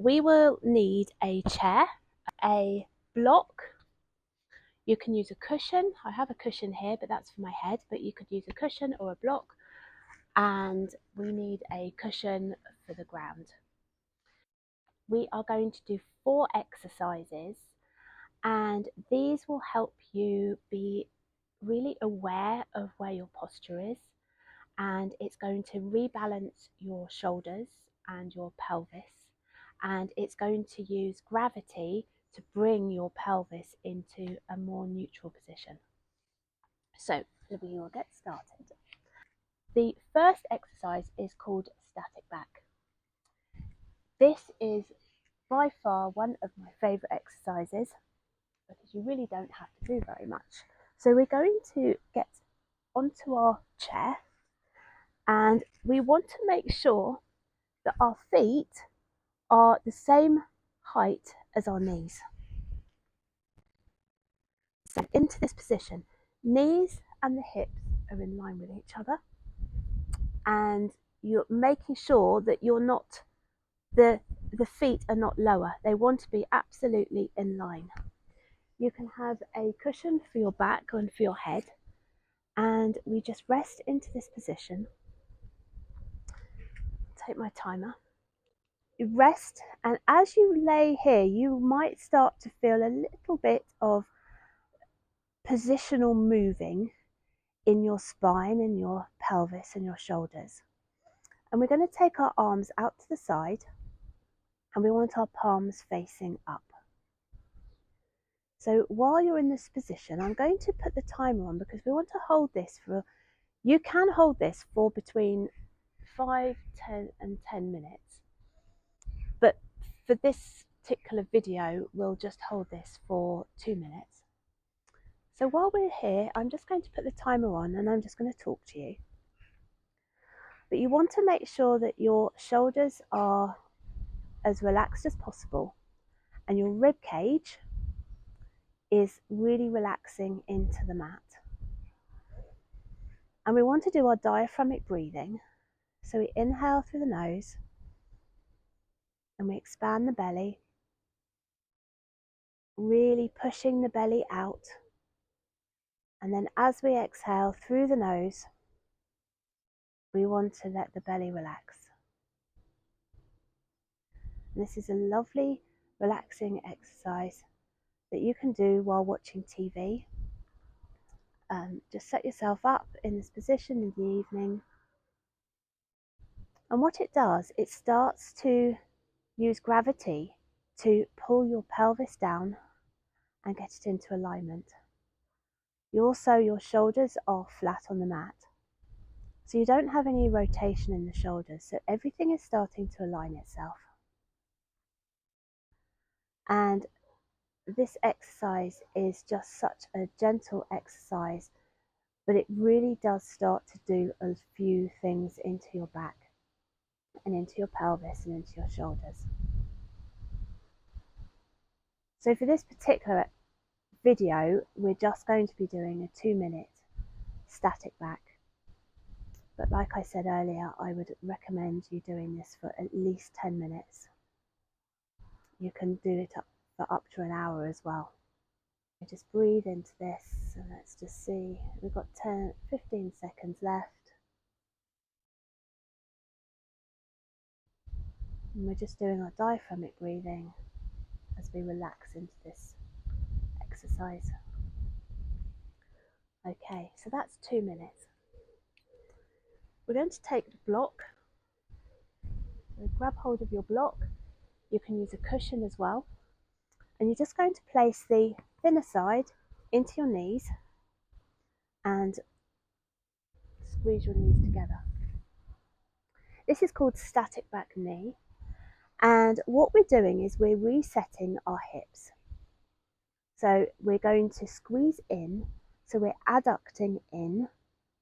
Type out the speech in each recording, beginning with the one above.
we will need a chair, a block. You can use a cushion. I have a cushion here, but that's for my head, but you could use a cushion or a block. And we need a cushion for the ground. We are going to do 4 exercises, and these will help you be really aware of where your posture is, and it's going to rebalance your shoulders and your pelvis, and it's going to use gravity to bring your pelvis into a more neutral position. So we will get started. The first exercise is called static back. This is by far one of my favourite exercises because you really don't have to do very much. So we're going to get onto our chair, and we want to make sure that our feet are the same height as our knees. So into this position, knees and the hips are in line with each other, and you're making sure that you're not, the feet are not lower. They want to be absolutely in line. You can have a cushion for your back and for your head, and we just rest into this position. Take my timer. You rest, and as you lay here, you might start to feel a little bit of positional moving in your spine and your pelvis and your shoulders. And we're going to take our arms out to the side, and we want our palms facing up. So while you're in this position, I'm going to put the timer on because we want to hold this for, you can hold this for between 5, 10 and 10 minutes. But for this particular video, we'll just hold this for 2 minutes. So while we're here, I'm just going to put the timer on and I'm just going to talk to you. But you want to make sure that your shoulders are as relaxed as possible and your rib cage is really relaxing into the mat. And we want to do our diaphragmatic breathing. So we inhale through the nose and we expand the belly, really pushing the belly out. And then as we exhale through the nose, we want to let the belly relax. And this is a lovely, relaxing exercise that you can do while watching TV. Just set yourself up in this position in the evening. And what it does, it starts to use gravity to pull your pelvis down and get it into alignment. Your shoulders are flat on the mat, so you don't have any rotation in the shoulders, so everything is starting to align itself. And this exercise is just such a gentle exercise, but it really does start to do a few things into your back and into your pelvis and into your shoulders. So for this particular video, we're just going to be doing a 2-minute static back. But like I said earlier, I would recommend you doing this for at least 10 minutes. You can do it for up to an hour as well. Just breathe into this, and let's just see. We've got 15 seconds left. And we're just doing our diaphragmatic breathing as we relax into this exercise. Okay, so that's 2 minutes. We're going to take the block. So grab hold of your block. You can use a cushion as well. And you're just going to place the thinner side into your knees and squeeze your knees together. This is called static back knee. And what we're doing is we're resetting our hips. So we're going to squeeze in, so we're adducting in,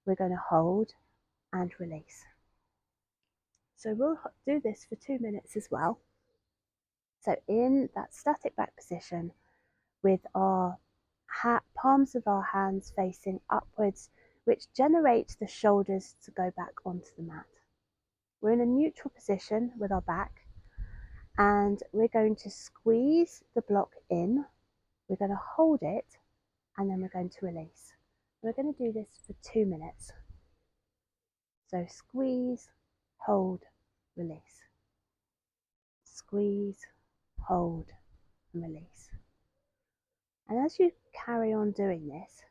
we're going to hold and release. So we'll do this for 2 minutes as well. So in that static back position with our palms of our hands facing upwards, which generates the shoulders to go back onto the mat. We're in a neutral position with our back, and we're going to squeeze the block in, we're going to hold it, and then we're going to release. We're going to do this for 2 minutes. So squeeze, hold, release. Squeeze, hold, and release. And as you carry on doing this,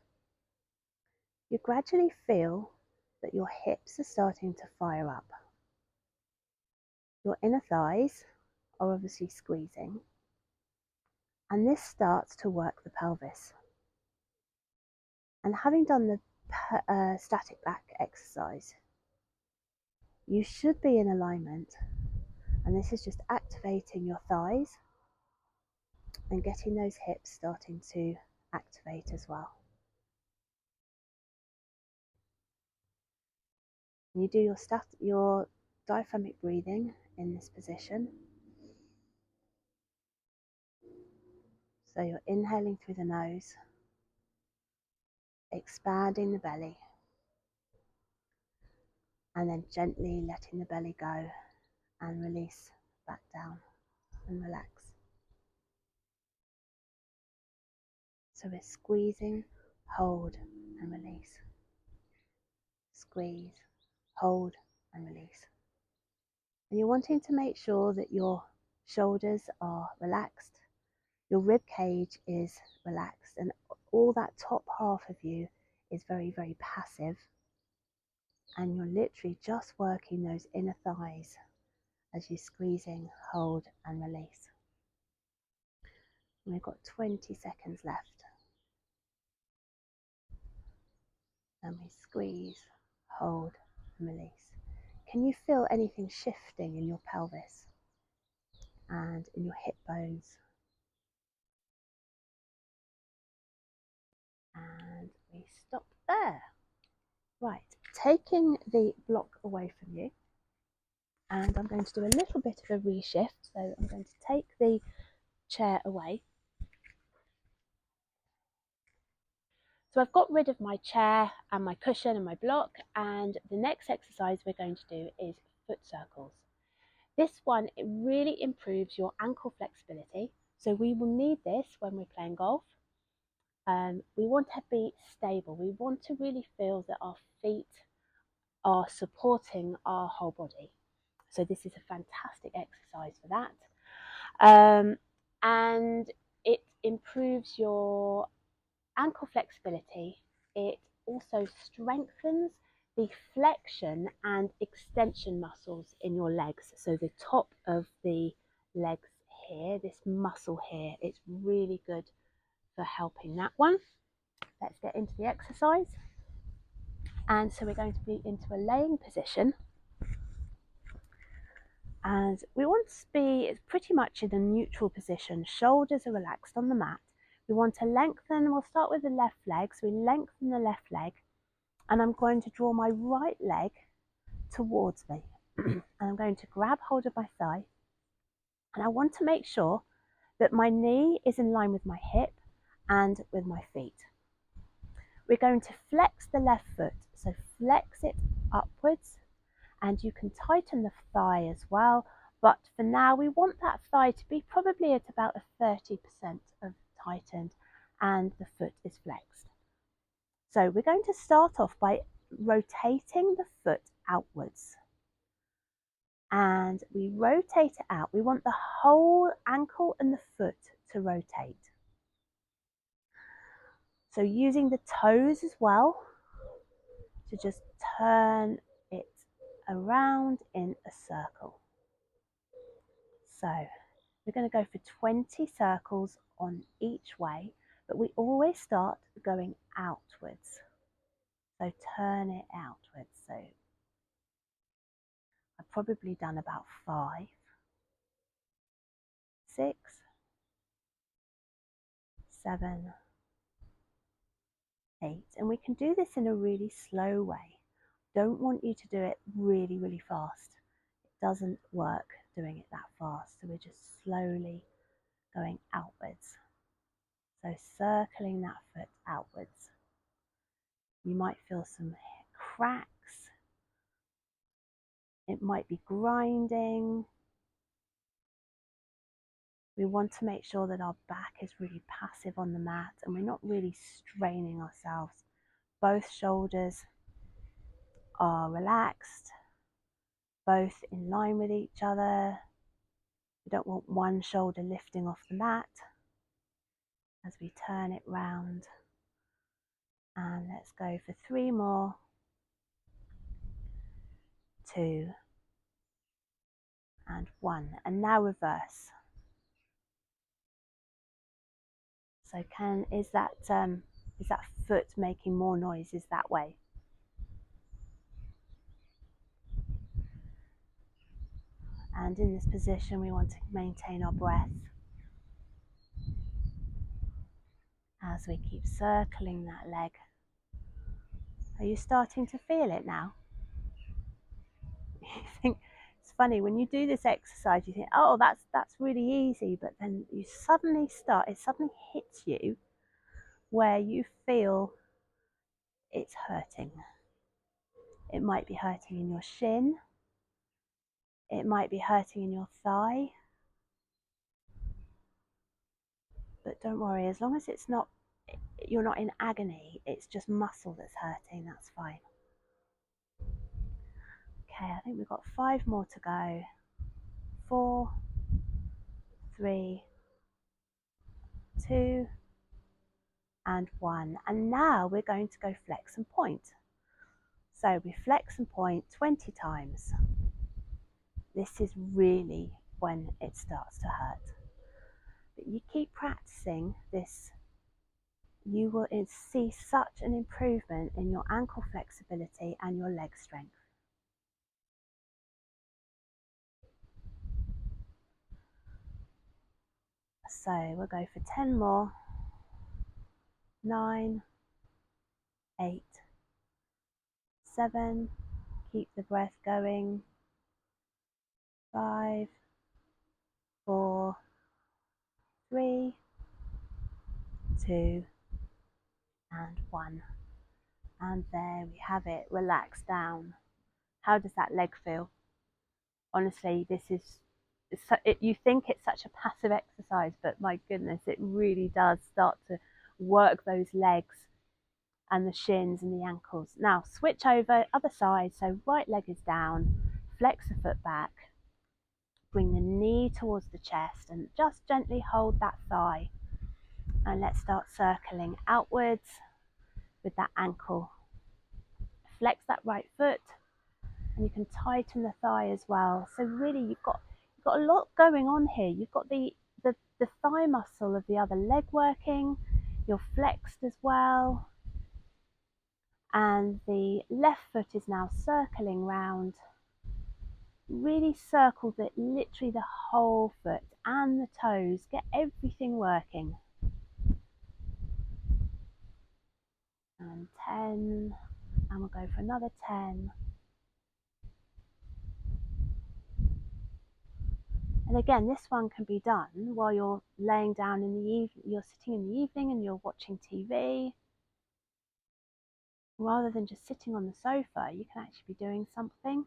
you gradually feel that your hips are starting to fire up. Your inner thighs are obviously squeezing, and this starts to work the pelvis. And having done the static back exercise, you should be in alignment, and this is just activating your thighs and getting those hips starting to activate as well. And you do your diaphragmic breathing in this position. So you're inhaling through the nose, expanding the belly, and then gently letting the belly go and release back down and relax. So we're squeezing, hold, and release. Squeeze, hold, and release. And you're wanting to make sure that your shoulders are relaxed, your rib cage is relaxed, and all that top half of you is very, very passive. And you're literally just working those inner thighs as you're squeezing, hold, and release. And we've got 20 seconds left. And we squeeze, hold, and release. Can you feel anything shifting in your pelvis and in your hip bones? And we stop there. Right, taking the block away from you, and I'm going to do a little bit of a reshift. So I'm going to take the chair away. So I've got rid of my chair and my cushion and my block, and the next exercise we're going to do is foot circles. This one, it really improves your ankle flexibility. So we will need this when we're playing golf. We want to be stable. We want to really feel that our feet are supporting our whole body. So this is a fantastic exercise for that. And it improves your ankle flexibility. It also strengthens the flexion and extension muscles in your legs. So the top of the legs here, this muscle here, it's really good for helping that one. Let's get into the exercise. And so we're going to be into a laying position. And we want to be pretty much in a neutral position. Shoulders are relaxed on the mat. We want to lengthen. We'll start with the left leg. So we lengthen the left leg. And I'm going to draw my right leg towards me. And I'm going to grab hold of my thigh. And I want to make sure that my knee is in line with my hip and with my feet. We're going to flex the left foot. So flex it upwards. And you can tighten the thigh as well. But for now, we want that thigh to be probably at about a 30% of tightened and the foot is flexed. So we're going to start off by rotating the foot outwards. And we rotate it out. We want the whole ankle and the foot to rotate. So using the toes as well to just turn it around in a circle. So we're going to go for 20 circles on each way, but we always start going outwards. So turn it outwards. So I've probably done about 5, 6, 7, 8. And we can do this in a really slow way. Don't want you to do it really, really fast. It doesn't work doing it that fast. So we're just slowly going outwards. So circling that foot outwards. You might feel some cracks. It might be grinding. We want to make sure that our back is really passive on the mat and we're not really straining ourselves. Both shoulders are relaxed, both in line with each other. We don't want one shoulder lifting off the mat as we turn it round. And let's go for 3 more. 2 and 1. And now reverse. So is that foot making more noises that way? And in this position we want to maintain our breath as we keep circling that leg. Are you starting to feel it now? You think it's funny when you do this exercise, you think, oh, that's really easy, but then you suddenly it suddenly hits you where you feel it's hurting. It might be hurting in your shin, it might be hurting in your thigh, but don't worry, as long as you're not in agony, it's just muscle that's hurting, that's fine. Okay, I think we've got 5 more to go. 4, 3, 2 and 1. And now we're going to go flex and point. So we flex and point 20 times. This is really when it starts to hurt. But you keep practicing this, you will see such an improvement in your ankle flexibility and your leg strength. So we'll go for 10 more. 9, 8, 7, keep the breath going. 5, 4, 3, 2 and 1. And there we have it, relax down. How does that leg feel? Honestly, you think it's such a passive exercise, but my goodness, it really does start to work those legs and the shins and the ankles. Now switch over, other side, so right leg is down, flex the foot back, bring the knee towards the chest and just gently hold that thigh. And let's start circling outwards with that ankle. Flex that right foot and you can tighten the thigh as well. So really you've got a lot going on here. You've got the thigh muscle of the other leg working, you're flexed as well, and the left foot is now circling round. Really circle literally the whole foot and the toes, get everything working. And 10, and we'll go for another 10. And again, this one can be done while you're laying down in the evening, you're sitting in the evening and you're watching TV. Rather than just sitting on the sofa, you can actually be doing something.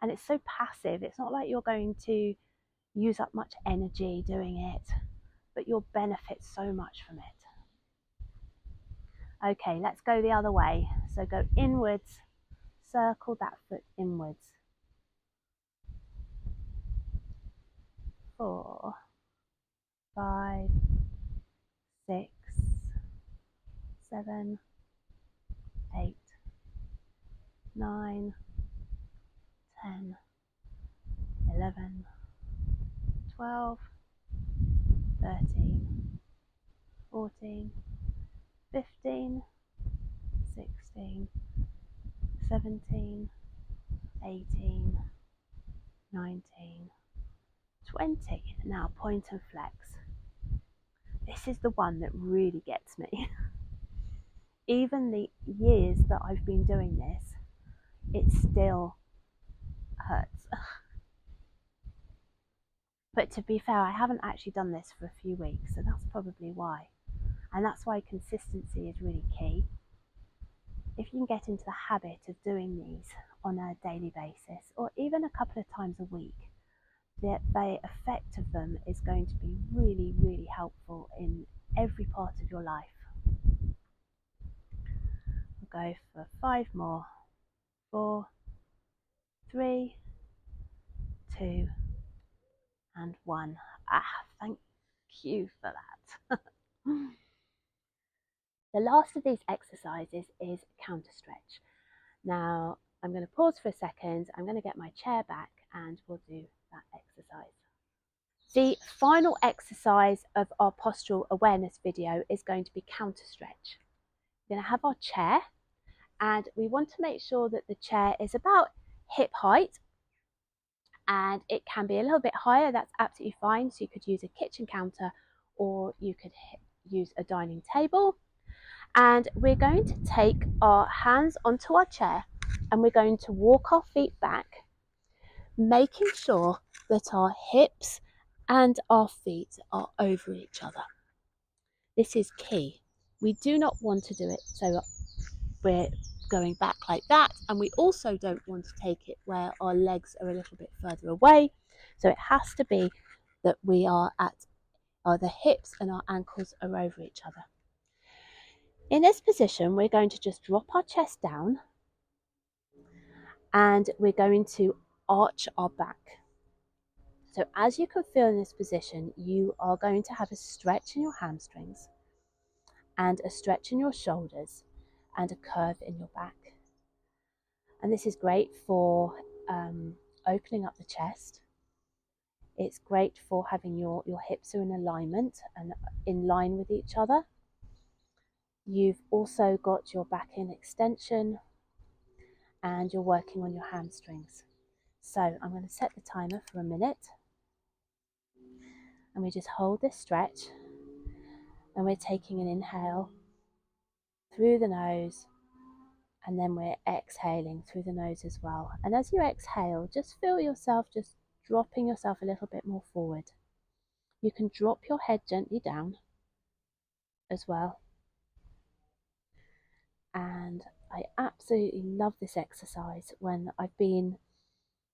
And it's so passive, it's not like you're going to use up much energy doing it, but you'll benefit so much from it. Okay, let's go the other way. So go inwards, circle that foot inwards. 4, 5, 6, 7, 8, 9, 10, 11, 12, 13, 14, 15, 16, 17, 18, 19, 20. Now point and flex. This is the one that really gets me. Even the years that I've been doing this, it still hurts. But to be fair, I haven't actually done this for a few weeks, so that's probably why. And that's why consistency is really key. If you can get into the habit of doing these on a daily basis, or even a couple of times a week, the effect of them is going to be really, really helpful in every part of your life. We'll go for 5 more. 4, 3, 2, and 1. Thank you for that. The last of these exercises is counter stretch. Now I'm going to pause for a second, I'm going to get my chair back and we'll do that exercise. The final exercise of our postural awareness video is going to be counter stretch. We're going to have our chair and we want to make sure that the chair is about hip height, and it can be a little bit higher, that's absolutely fine. So you could use a kitchen counter or you could use a dining table. And we're going to take our hands onto our chair and we're going to walk our feet back, making sure that our hips and our feet are over each other. This is key. We do not want to do it so we're going back like that, and we also don't want to take it where our legs are a little bit further away. So it has to be that we are at the hips and our ankles are over each other. In this position, we're going to just drop our chest down and we're going to arch our back. So as you can feel in this position, you are going to have a stretch in your hamstrings and a stretch in your shoulders and a curve in your back. And this is great for opening up the chest. It's great for having your hips are in alignment and in line with each other. You've also got your back in extension and you're working on your hamstrings. So I'm going to set the timer for a minute and we just hold this stretch and we're taking an inhale through the nose and then we're exhaling through the nose as well. And as you exhale, just feel yourself just dropping yourself a little bit more forward. You can drop your head gently down as well. And I absolutely love this exercise when I've been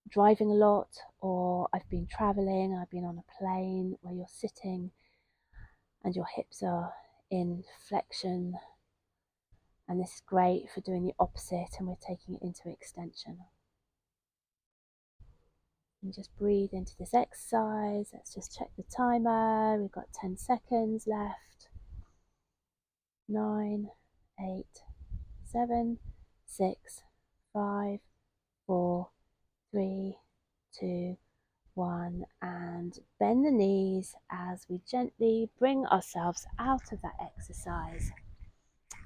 driving a lot or I've been traveling, I've been on a plane where you're sitting and your hips are in flexion, and this is great for doing the opposite and we're taking it into extension. And just breathe into this exercise. Let's just check the timer. We've got 10 seconds left. 9, 8, 7, 6, 5, 4, 3, 2, 1, and bend the knees as we gently bring ourselves out of that exercise.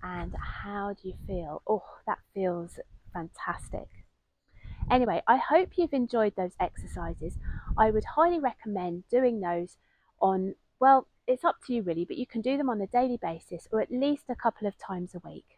And how do you feel? Oh, that feels fantastic. Anyway, I hope you've enjoyed those exercises. I would highly recommend doing those on, well, it's up to you really, but you can do them on a daily basis or at least a couple of times a week.